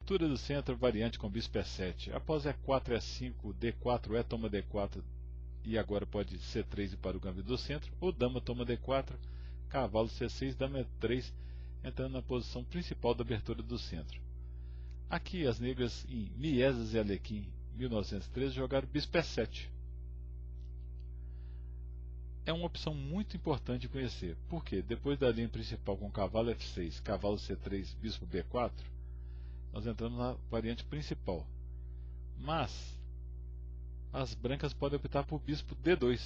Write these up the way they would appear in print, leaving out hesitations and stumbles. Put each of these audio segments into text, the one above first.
Ruptura do centro, variante com bispo E7. Após E4, E5, D4, E toma D4, e agora pode C3 para o gambito do centro, ou dama toma D4, cavalo C6, dama E3, entrando na posição principal da abertura do centro. Aqui as negras em Mieses e Alekhine, 1913, jogaram bispo E7. É uma opção muito importante de conhecer, porque depois da linha principal com cavalo F6, cavalo C3, bispo B4, nós entramos na variante principal. Mas as brancas podem optar por bispo D2.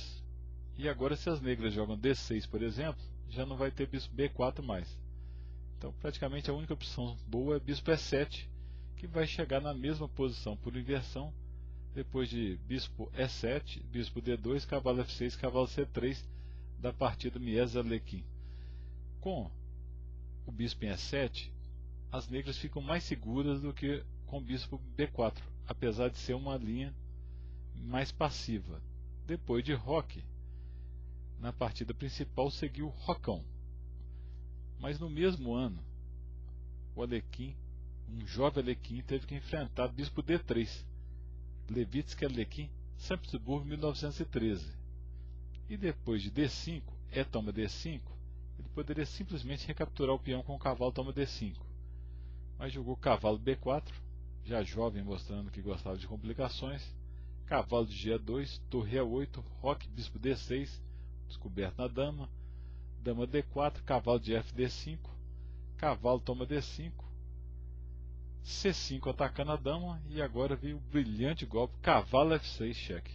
E agora, se as negras jogam D6, por exemplo, já não vai ter bispo B4 mais. Então, praticamente a única opção boa é bispo E7, que vai chegar na mesma posição por inversão, depois de bispo E7, bispo D2, cavalo F6, cavalo C3 da partida Mieses-Alekhine. Com o bispo em E7, as negras ficam mais seguras do que com o bispo B4, apesar de ser uma linha mais passiva. Depois de roque, na partida principal seguiu rocão. Mas no mesmo ano, o Alekhine, um jovem Alekhine, teve que enfrentar bispo D3, Levitsky Alekhine, São Petersburgo, 1913. E depois de D5, E toma D5, ele poderia simplesmente recapturar o peão com o cavalo toma D5. Mas jogou cavalo B4, já jovem, mostrando que gostava de complicações, cavalo de G2, torre E8, roque, bispo D6, descoberto na dama, dama D4, cavalo de FD5, cavalo toma D5, C5 atacando a dama, e agora veio o brilhante golpe cavalo F6 cheque.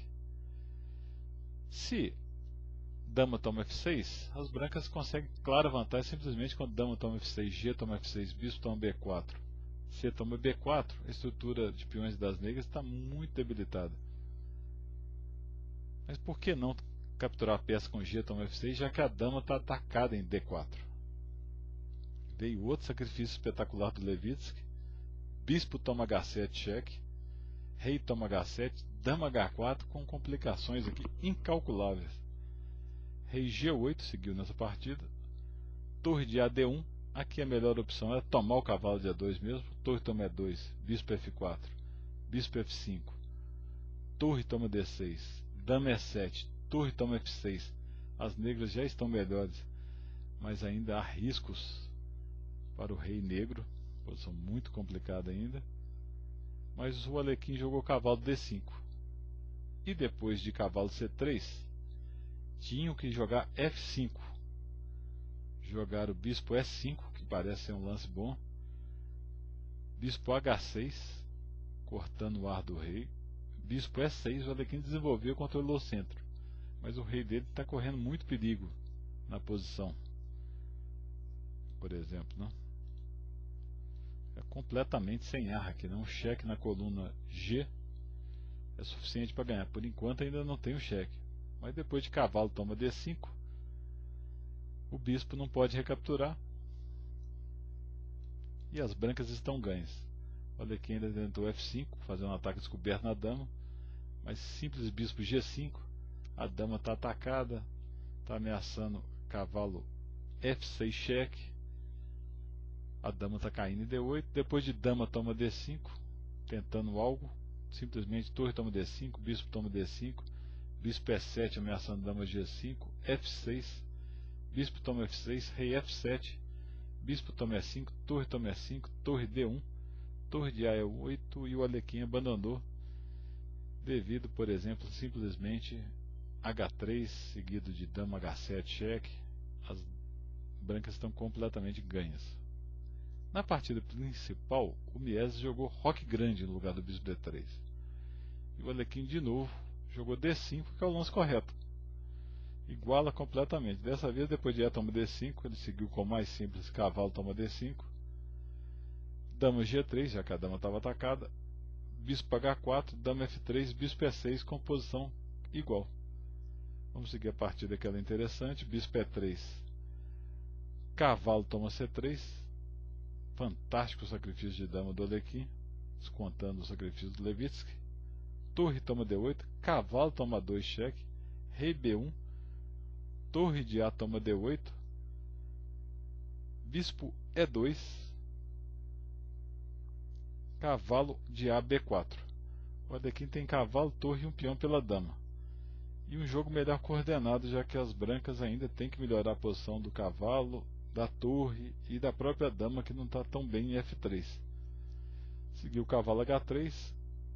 Se dama toma F6, as brancas conseguem clara vantagem simplesmente quando dama toma F6, G toma F6, bispo toma B4, C toma B4, a estrutura de peões das negras está muito debilitada. Mas por que não capturar a peça com G toma F6, já que a dama está atacada em D4? Veio outro sacrifício espetacular do Levitsky, bispo toma H7 cheque, rei toma H7, dama H4 com complicações aqui incalculáveis. Rei G8 seguiu nessa partida, torre de AD1, aqui a melhor opção é tomar o cavalo de A2 mesmo, torre toma E2, bispo F4, bispo F5, torre toma D6, dama E7, torre toma F6. As negras já estão melhores, mas ainda há riscos para o rei negro, posição muito complicada ainda. Mas o Alekhine jogou cavalo D5. E depois de cavalo C3, tinham que jogar F5. Jogaram o bispo E5, que parece ser um lance bom. Bispo H6, cortando o ar do rei. Bispo E6, o Alekhine desenvolveu e controlou o centro. Mas o rei dele está correndo muito perigo na posição. Por exemplo, não? É completamente sem ar aqui, não? Um cheque na coluna G é suficiente para ganhar. Por enquanto ainda não tem o cheque. Mas depois de cavalo toma D5, o bispo não pode recapturar. E as brancas estão ganhas. Olha aqui, ainda tentou F5, fazer um ataque descoberto na dama. Mas simples bispo G5, a dama está atacada, está ameaçando cavalo F6 cheque. A dama está caindo em D8. Depois de dama toma D5, tentando algo. Simplesmente torre toma D5, bispo toma D5, bispo E7 ameaçando dama G5, F6, bispo toma F6, rei F7, bispo toma E5, torre toma E5, torre D1, torre de A E8, e o Alekhine abandonou devido, por exemplo, simplesmente H3 seguido de dama H7 cheque. As brancas estão completamente ganhas. Na partida principal, o Mieses jogou roque grande no lugar do bispo D3. E o Alekhine de novo jogou D5, que é o lance correto. Iguala completamente. Dessa vez, depois de E toma D5, ele seguiu com o mais simples, cavalo toma D5. Dama G3, já que a dama estava atacada. Bispo H4, dama F3, bispo E6 com posição igual. Vamos seguir a partida que ela é interessante. Bispo E3, cavalo toma C3. Fantástico sacrifício de dama do Alekhine, descontando o sacrifício do Levitsky. Torre toma D8, cavalo toma 2 cheque, rei B1, torre de A toma D8, bispo E2, cavalo de A B4. O Alekhine tem cavalo, torre e um peão pela dama. E um jogo melhor coordenado, já que as brancas ainda têm que melhorar a posição do cavalo, da torre e da própria dama, que não está tão bem em F3. Seguiu o cavalo H3,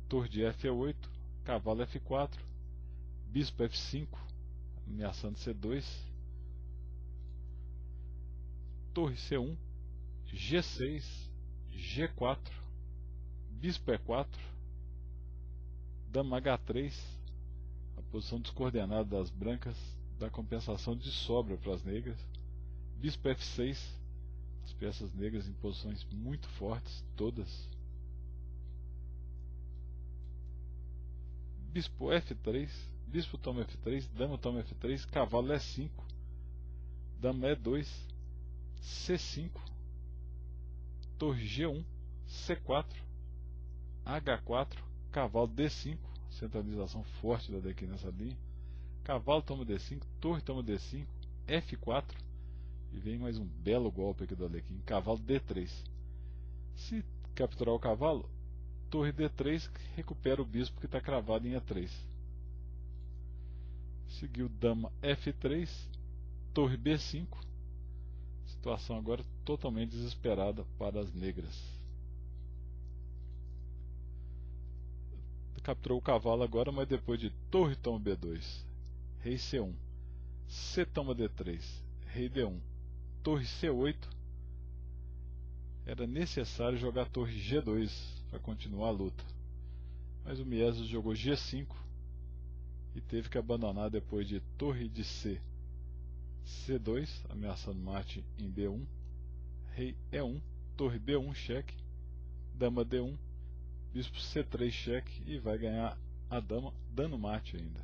torre de F8, cavalo F4, bispo F5, ameaçando C2, torre C1, G6, G4, bispo E4, dama H3, a posição descoordenada das brancas dá compensação de sobra para as negras, bispo F6, as peças negras em posições muito fortes, todas, bispo F3, bispo toma F3, dama toma F3, cavalo E5, dama E2, C5, torre G1, C4, H4, cavalo D5, centralização forte da Alekhine nessa linha, cavalo toma D5, torre toma D5, F4, e vem mais um belo golpe aqui do Alekhine, cavalo D3. Se capturar o cavalo, torre D3 recupera o bispo que está cravado em E3. Seguiu dama F3, torre B5, situação agora totalmente desesperada para as negras. Capturou o cavalo agora, mas depois de torre toma B2, rei C1, C toma D3, rei D1, torre C8, era necessário jogar torre G2 para continuar a luta, mas o Mieses jogou G5 e teve que abandonar depois de torre de C, C2, ameaçando mate em B1, rei E1, torre B1 cheque, dama D1, bispo C3 cheque, e vai ganhar a dama dando mate ainda.